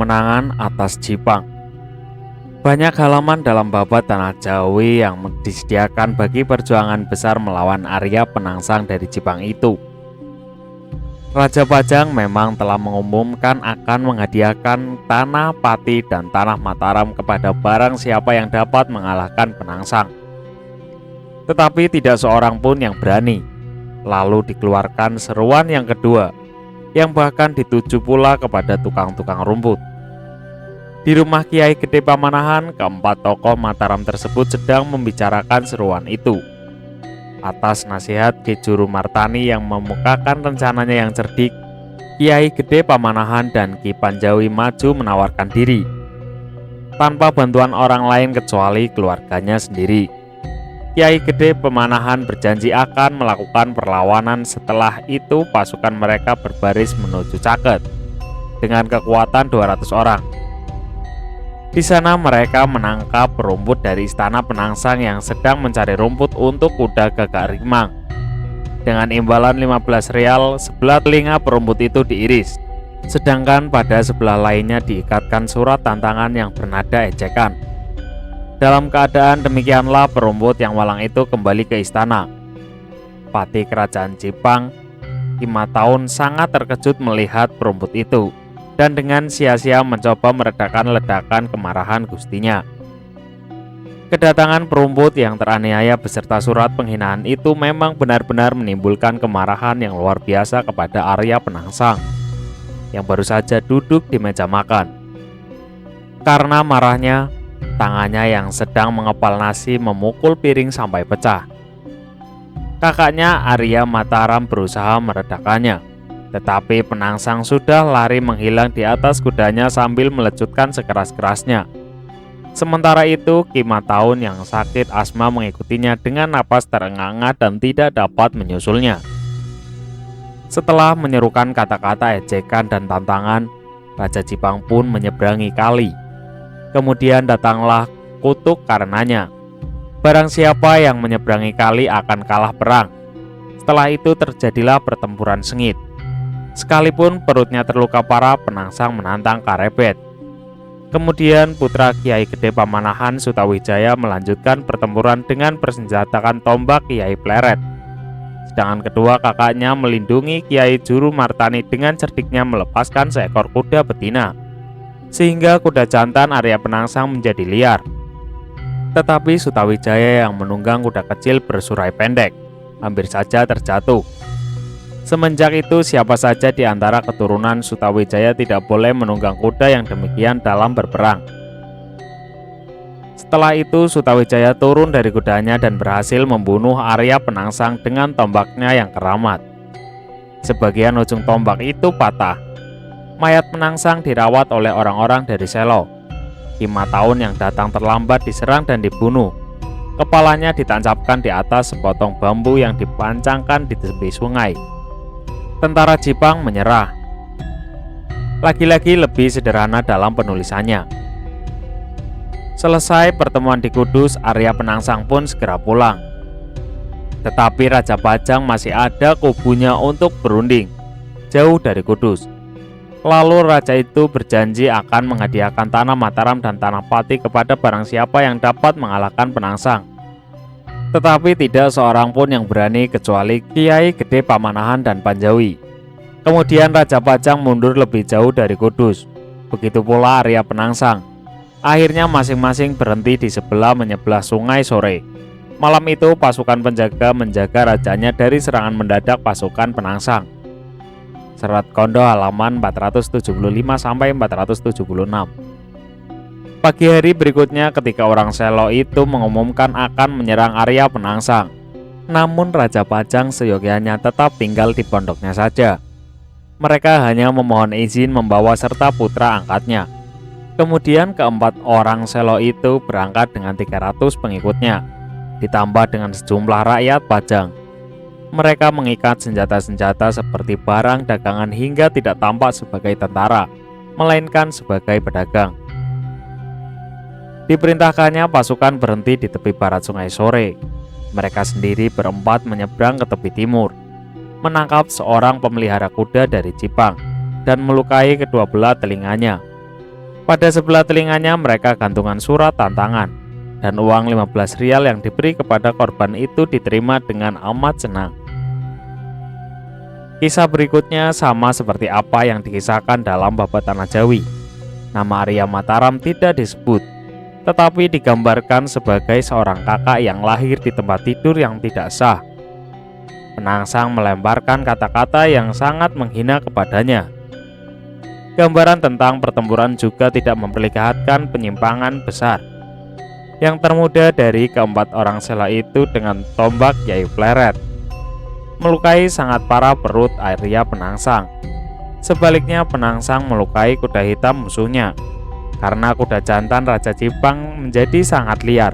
kemenangan atas Jipang. Banyak halaman dalam babat tanah Jawi yang disediakan bagi perjuangan besar melawan Arya penangsang dari Jipang itu. Raja Pajang memang telah mengumumkan akan menghadiahkan tanah Pati dan tanah Mataram kepada barang siapa yang dapat mengalahkan penangsang. Tetapi tidak seorang pun yang berani. Lalu dikeluarkan seruan yang kedua, yang bahkan dituju pula kepada tukang-tukang rumput. Di rumah Kiai Gede Pamanahan, keempat tokoh Mataram tersebut sedang membicarakan seruan itu. Atas nasihat Ki Juru Martani yang memukakan rencananya yang cerdik, Kiai Gede Pamanahan dan Ki Panjawi maju menawarkan diri, tanpa bantuan orang lain kecuali keluarganya sendiri. Kiai Gede Pamanahan berjanji akan melakukan perlawanan. Setelah itu pasukan mereka berbaris menuju Caket dengan kekuatan 200 orang. Di sana mereka menangkap perumput dari istana penangsang yang sedang mencari rumput untuk kuda Gagak Rimang. Dengan imbalan 15 real, sebelah telinga perumput itu diiris, sedangkan pada sebelah lainnya diikatkan surat tantangan yang bernada ejekan. Dalam keadaan demikianlah perumput yang malang itu kembali ke istana. Pati Kerajaan Jipang, 5 tahun, sangat terkejut melihat perumput itu, dan dengan sia-sia mencoba meredakan ledakan kemarahan gustinya. Kedatangan perumput yang teraniaya beserta surat penghinaan itu memang benar-benar menimbulkan kemarahan yang luar biasa kepada Arya penangsang, yang baru saja duduk di meja makan. Karena marahnya, tangannya yang sedang mengepal nasi memukul piring sampai pecah. Kakaknya Arya Mataram berusaha meredakannya, tetapi penangsang sudah lari menghilang di atas kudanya sambil melecutkan sekeras-kerasnya. Sementara itu, Ki Mataun yang sakit asma mengikutinya dengan napas terengah-engah dan tidak dapat menyusulnya. Setelah menyerukan kata-kata ejekan dan tantangan, Raja Jipang pun menyeberangi kali. Kemudian datanglah kutuk karenanya. Barang siapa yang menyeberangi kali akan kalah perang. Setelah itu terjadilah pertempuran sengit. Sekalipun perutnya terluka parah, penangsang menantang Karebet. Kemudian putra Kiai Gede Pamanahan, Sutawijaya, melanjutkan pertempuran dengan bersenjatakan tombak Kiai Pleret. Sedangkan kedua kakaknya melindungi Kiai Juru Martani dengan cerdiknya melepaskan seekor kuda betina, sehingga kuda jantan Arya penangsang menjadi liar. Tetapi Sutawijaya yang menunggang kuda kecil bersurai pendek, hampir saja terjatuh. Semenjak itu siapa saja di antara keturunan Sutawijaya tidak boleh menunggang kuda yang demikian dalam berperang. Setelah itu Sutawijaya turun dari kudanya dan berhasil membunuh Arya penangsang dengan tombaknya yang keramat. Sebagian ujung tombak itu patah. Mayat penangsang dirawat oleh orang-orang dari Selo. Ki Mataun yang datang terlambat diserang dan dibunuh. Kepalanya ditancapkan di atas sepotong bambu yang dipancangkan di tepi sungai. Tentara Jipang menyerah. Lagi-lagi lebih sederhana dalam penulisannya. Selesai pertemuan di Kudus, Arya penangsang pun segera pulang. Tetapi Raja Pajang masih ada kubunya untuk berunding, jauh dari Kudus. Lalu raja itu berjanji akan menghadiahkan tanah Mataram dan tanah Pati kepada barang siapa yang dapat mengalahkan penangsang. Tetapi tidak seorang pun yang berani kecuali Kiai Gede Pamanahan dan Panjawi. Kemudian Raja Pajang mundur lebih jauh dari Kudus. Begitu pula Arya penangsang. Akhirnya masing-masing berhenti di menyebelah sungai sore. Malam itu pasukan penjaga menjaga rajanya dari serangan mendadak pasukan penangsang. Serat Kondo halaman 475-476. Pagi hari berikutnya ketika orang Selo itu mengumumkan akan menyerang Arya penangsang, namun Raja Pajang seyogyanya tetap tinggal di pondoknya saja. Mereka hanya memohon izin membawa serta putra angkatnya. Kemudian keempat orang Selo itu berangkat dengan 300 pengikutnya, ditambah dengan sejumlah rakyat Pajang. Mereka mengikat senjata-senjata seperti barang dagangan hingga tidak tampak sebagai tentara, melainkan sebagai pedagang. Diperintahkannya pasukan berhenti di tepi barat sungai sore. Mereka sendiri berempat menyeberang ke tepi timur, menangkap seorang pemelihara kuda dari Jipang dan melukai kedua belah telinganya. Pada sebelah telinganya mereka gantungan surat tantangan, dan uang 15 rial yang diberi kepada korban itu diterima dengan amat senang. Kisah berikutnya sama seperti apa yang dikisahkan dalam Babat Tanah Jawi. Nama Arya Mataram tidak disebut, tetapi digambarkan sebagai seorang kakak yang lahir di tempat tidur yang tidak sah. Penangsang melemparkan kata-kata yang sangat menghina kepadanya. Gambaran tentang pertempuran juga tidak memperlihatkan penyimpangan besar. Yang termuda dari keempat orang sela itu dengan tombak Kyai Pleret melukai sangat parah perut Arya Penangsang. Sebaliknya Penangsang melukai kuda hitam musuhnya, karena kuda jantan Raja Jipang menjadi sangat liar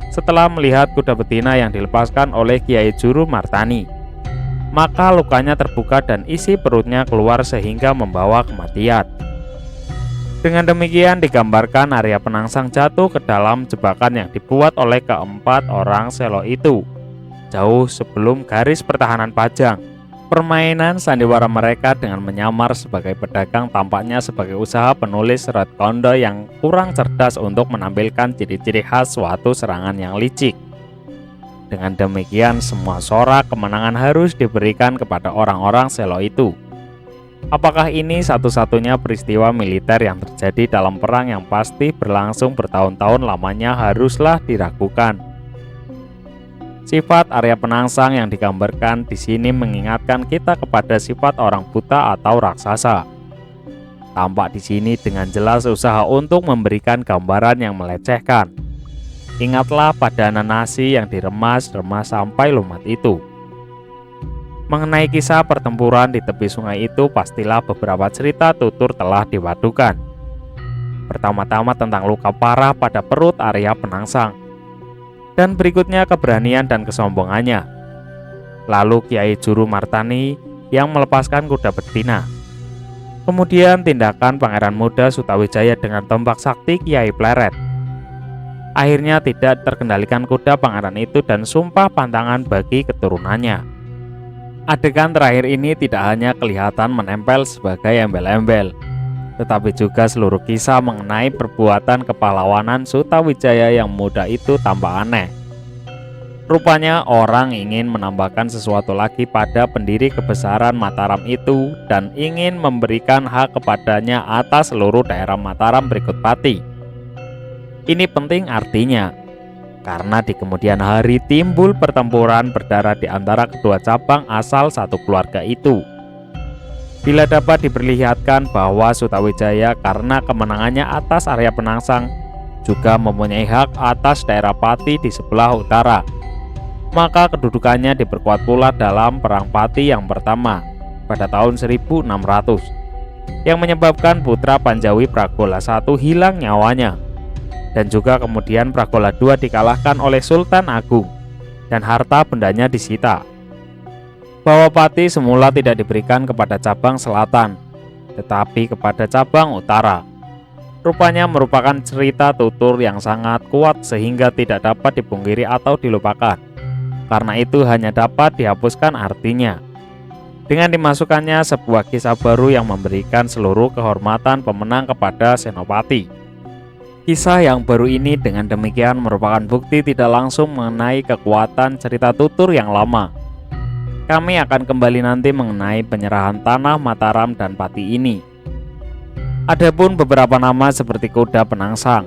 setelah melihat kuda betina yang dilepaskan oleh Kiai Juru Martani. Maka lukanya terbuka dan isi perutnya keluar sehingga membawa kematian. Dengan demikian digambarkan Arya Penangsang jatuh ke dalam jebakan yang dibuat oleh keempat orang selo itu, jauh sebelum garis pertahanan Pajang. Permainan sandiwara mereka dengan menyamar sebagai pedagang tampaknya sebagai usaha penulis serat kondo yang kurang cerdas untuk menampilkan ciri-ciri khas suatu serangan yang licik. Dengan demikian semua sorak kemenangan harus diberikan kepada orang-orang selo itu. Apakah ini satu-satunya peristiwa militer yang terjadi dalam perang yang pasti berlangsung bertahun-tahun lamanya haruslah diragukan. Sifat Arya Penangsang yang digambarkan di sini mengingatkan kita kepada sifat orang buta atau raksasa. Tampak di sini dengan jelas usaha untuk memberikan gambaran yang melecehkan. Ingatlah padanan nasi yang diremas-remas sampai lumat itu. Mengenai kisah pertempuran di tepi sungai itu, pastilah beberapa cerita tutur telah diwadukan. Pertama-tama tentang luka parah pada perut Arya Penangsang, dan berikutnya keberanian dan kesombongannya. Lalu Kiai Juru Martani yang melepaskan kuda betina. Kemudian tindakan Pangeran Muda Sutawijaya dengan tombak sakti Kiai Pleret. Akhirnya tidak terkendalikan kuda pangeran itu dan sumpah pantangan bagi keturunannya. Adegan terakhir ini tidak hanya kelihatan menempel sebagai embel-embel, tetapi juga seluruh kisah mengenai perbuatan kepahlawanan Sutawijaya yang muda itu tampak aneh. Rupanya orang ingin menambahkan sesuatu lagi pada pendiri kebesaran Mataram itu dan ingin memberikan hak kepadanya atas seluruh daerah Mataram berikut Pati. Ini penting artinya, karena di kemudian hari timbul pertempuran berdarah di antara kedua cabang asal satu keluarga itu. Bila dapat diperlihatkan bahwa Sutawijaya karena kemenangannya atas Arya Penangsang juga mempunyai hak atas daerah Pati di sebelah utara, maka kedudukannya diperkuat pula dalam Perang Pati yang pertama pada tahun 1600, yang menyebabkan putra Panjawi Pragola I hilang nyawanya, dan juga kemudian Pragola II dikalahkan oleh Sultan Agung dan harta bendanya disita. Bahwa Pati semula tidak diberikan kepada cabang selatan, tetapi kepada cabang utara. Rupanya merupakan cerita tutur yang sangat kuat sehingga tidak dapat dipungkiri atau dilupakan. Karena itu hanya dapat dihapuskan artinya dengan dimasukkannya sebuah kisah baru yang memberikan seluruh kehormatan pemenang kepada Senopati. Kisah yang baru ini dengan demikian merupakan bukti tidak langsung mengenai kekuatan cerita tutur yang lama. Kami akan kembali nanti mengenai penyerahan tanah Mataram dan Pati ini. Adapun beberapa nama seperti kuda Penangsang,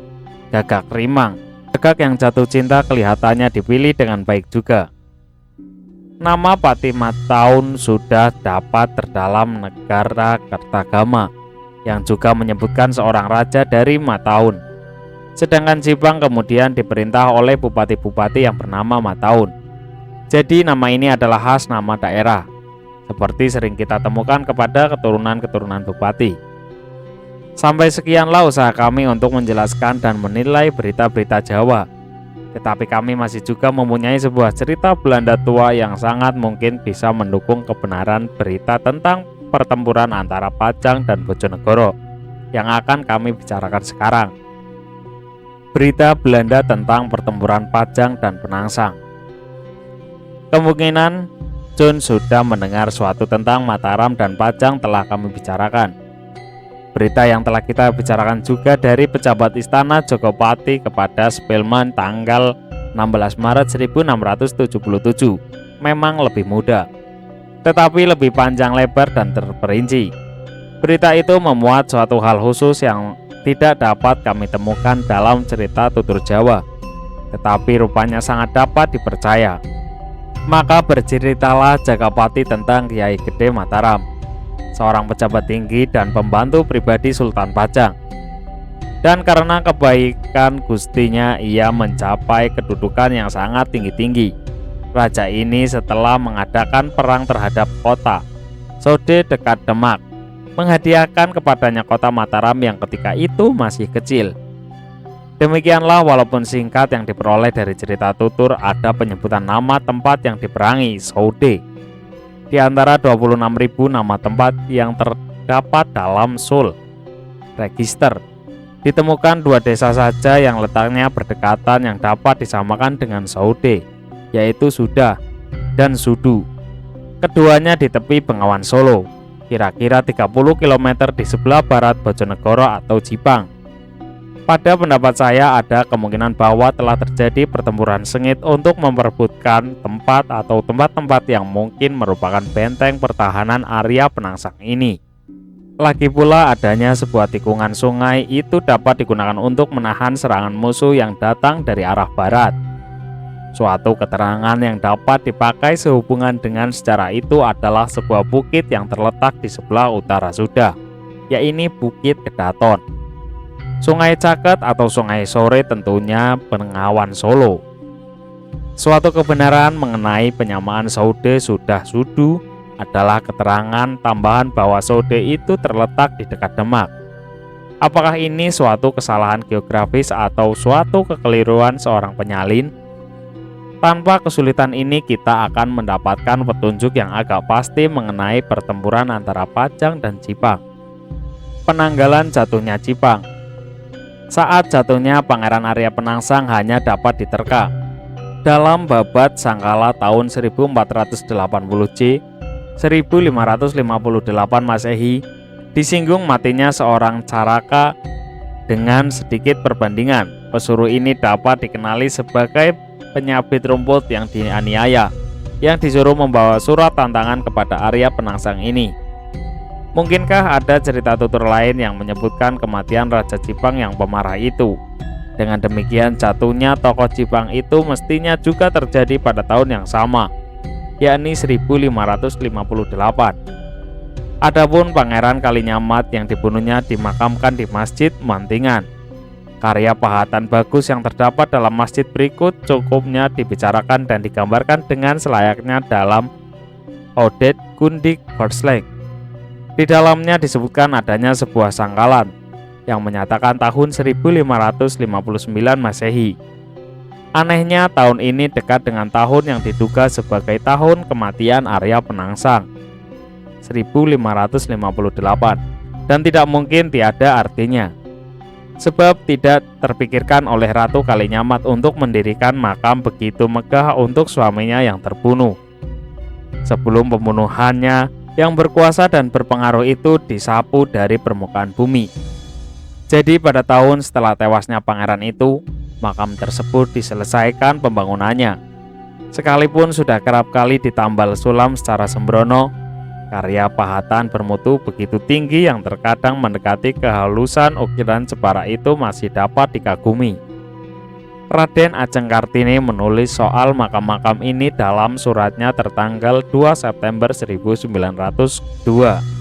Gagak Rimang, Gagak yang jatuh cinta kelihatannya dipilih dengan baik juga. Nama Pati Mataun sudah dapat terdalam negara Kertagama, yang juga menyebutkan seorang raja dari Mataun. Sedangkan Jipang kemudian diperintah oleh bupati-bupati yang bernama Mataun. Jadi nama ini adalah khas nama daerah, seperti sering kita temukan kepada keturunan-keturunan bupati. Sampai sekianlah usaha kami untuk menjelaskan dan menilai berita-berita Jawa. Tetapi kami masih juga mempunyai sebuah cerita Belanda tua yang sangat mungkin bisa mendukung kebenaran berita tentang pertempuran antara Pajang dan Bojonegoro yang akan kami bicarakan sekarang. Berita Belanda tentang pertempuran Pajang dan Penangsang. Kemungkinan John sudah mendengar suatu tentang Mataram dan Pajang telah kami bicarakan. berita yang telah kita bicarakan juga dari pejabat istana Jogopati kepada Spelman tanggal 16 Maret 1677 memang lebih mudah, tetapi lebih panjang lebar dan terperinci. Berita itu memuat suatu hal khusus yang tidak dapat kami temukan dalam cerita tutur Jawa, tetapi rupanya sangat dapat dipercaya. Maka berceritalah Jagapati tentang Kiai Gede Mataram, seorang pejabat tinggi dan pembantu pribadi Sultan Pajang. Dan karena kebaikan gustinya ia mencapai kedudukan yang sangat tinggi-tinggi. Raja ini setelah mengadakan perang terhadap kota Sode dekat Demak, menghadiahkan kepadanya kota Mataram yang ketika itu masih kecil. Demikianlah walaupun singkat yang diperoleh dari cerita tutur ada penyebutan nama tempat yang diperangi, Sode. Di antara 26.000 nama tempat yang terdapat dalam Sul Register, ditemukan 2 desa saja yang letaknya berdekatan yang dapat disamakan dengan Sode, yaitu Sudah dan Sudu. Keduanya di tepi Bengawan Solo, kira-kira 30 km di sebelah barat Bojonegoro atau Jipang. Pada pendapat saya ada kemungkinan bahwa telah terjadi pertempuran sengit untuk memperebutkan tempat atau tempat-tempat yang mungkin merupakan benteng pertahanan Arya Penangsang ini. Lagi pula adanya sebuah tikungan sungai itu dapat digunakan untuk menahan serangan musuh yang datang dari arah barat. Suatu keterangan yang dapat dipakai sehubungan dengan sejarah itu adalah sebuah bukit yang terletak di sebelah utara Sudah, yaitu Bukit Kedaton. Sungai Caket atau Sungai Sore tentunya Bengawan Solo. Suatu kebenaran mengenai penyamaan Sode Sudah Sudu adalah keterangan tambahan bahwa Sode itu terletak di dekat Demak. Apakah ini suatu kesalahan geografis atau suatu kekeliruan seorang penyalin? Tanpa kesulitan ini kita akan mendapatkan petunjuk yang agak pasti mengenai pertempuran antara Pajang dan Jipang. Penanggalan jatuhnya Jipang. Saat jatuhnya Pangeran Arya Penangsang hanya dapat diterka. Dalam Babat Sangkala tahun 1480J 1558 Masehi disinggung matinya seorang Caraka dengan sedikit perbandingan. Pesuruh ini dapat dikenali sebagai penyabit rumput yang dianiaya, yang disuruh membawa surat tantangan kepada Arya Penangsang ini. Mungkinkah ada cerita tutur lain yang menyebutkan kematian Raja Jipang yang pemarah itu? Dengan demikian jatuhnya tokoh Jipang itu mestinya juga terjadi pada tahun yang sama, yakni 1558. Adapun Pangeran Kalinyamat yang dibunuhnya dimakamkan di Masjid Mantingan. Karya pahatan bagus yang terdapat dalam masjid berikut cukupnya dibicarakan dan digambarkan dengan selayaknya dalam Odet Kundik Verslek. Di dalamnya disebutkan adanya sebuah sangkalan yang menyatakan tahun 1559 Masehi. Anehnya tahun ini dekat dengan tahun yang diduga sebagai tahun kematian Arya Penangsang, 1558, dan tidak mungkin tiada artinya, sebab tidak terpikirkan oleh Ratu Kalinyamat untuk mendirikan makam begitu megah untuk suaminya yang terbunuh. Sebelum pembunuhannya, yang berkuasa dan berpengaruh itu disapu dari permukaan bumi. Jadi pada tahun setelah tewasnya pangeran itu, makam tersebut diselesaikan pembangunannya. Sekalipun sudah kerap kali ditambal sulam secara sembrono, karya pahatan bermutu begitu tinggi yang terkadang mendekati kehalusan ukiran Jepara itu masih dapat dikagumi. Raden Ajeng Kartini menulis soal makam-makam ini dalam suratnya tertanggal 2 September 1902.